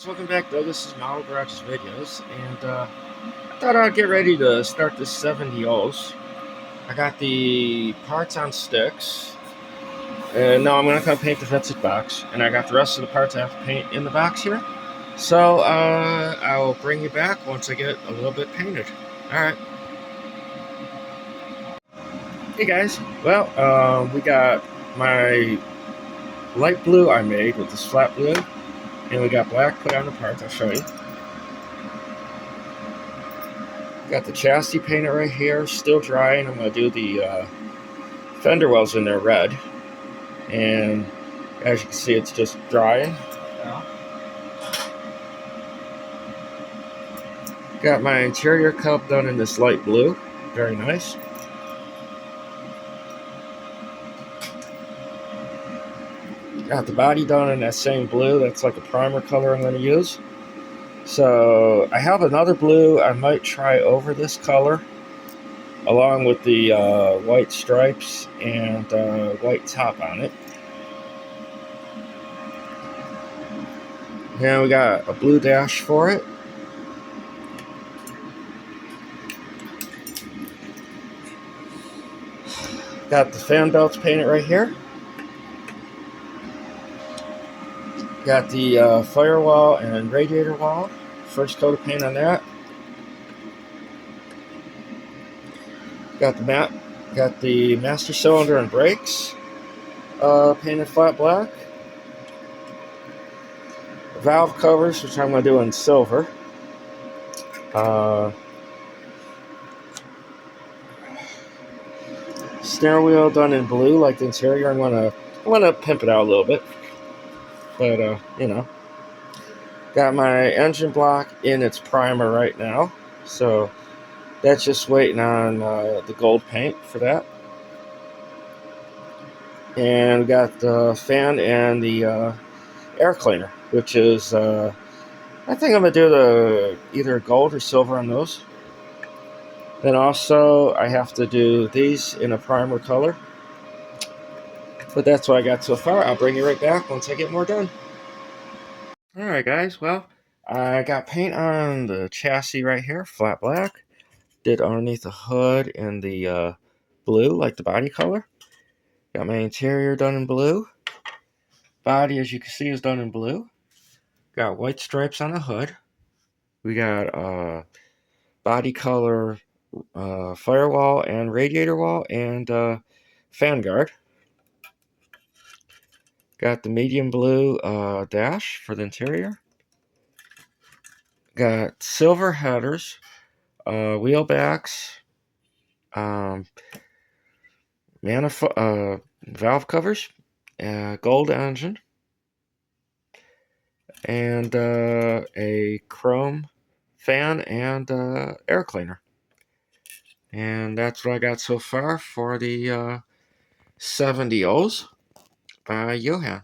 Welcome back, though. This is Model Garage's videos, and I thought I'd get ready to start this 70 O's. I got the parts on sticks, and now I'm not going to paint the fenced box, and I got the rest of the parts I have to paint in the box here. So I'll bring you back once I get a little bit painted. Alright. Hey guys, well, we got my light blue I made with this flat blue, and we got black put on the parts. I'll show you. Got the chassis painted right here, still drying. I'm going to do the fender wells in there red. And as you can see, it's just drying. Got my interior cup done in this light blue. Very nice. Got the body done in that same blue. That's like a primer color I'm going to use. So I have another blue I might try over this color, along with the white stripes and white top on it. Now we got a blue dash for it. Got the fan belts painted right here. Got the firewall and radiator wall. First coat of paint on that. Got the master cylinder and brakes painted flat black. Valve covers, which I'm going to do in silver. Steering wheel done in blue, like the interior. I'm gonna pimp it out a little bit, but you know. Got my engine block in its primer right now, so that's just waiting on the gold paint for that. And we got the fan and the air cleaner, which is I think I'm gonna do the either gold or silver on those. Then also I have to do these in a primer color. But that's what I got so far. I'll bring you right back once I get more done. Alright guys, well, I got paint on the chassis right here, flat black. Did underneath the hood in the blue, like the body color. Got my interior done in blue. Body, as you can see, is done in blue. Got white stripes on the hood. We got body color firewall and radiator wall and fan guard. Got the medium blue dash for the interior. Got silver headers, wheel backs, valve covers, gold engine, and a chrome fan and air cleaner. And that's what I got so far for the 70 O's by Johan.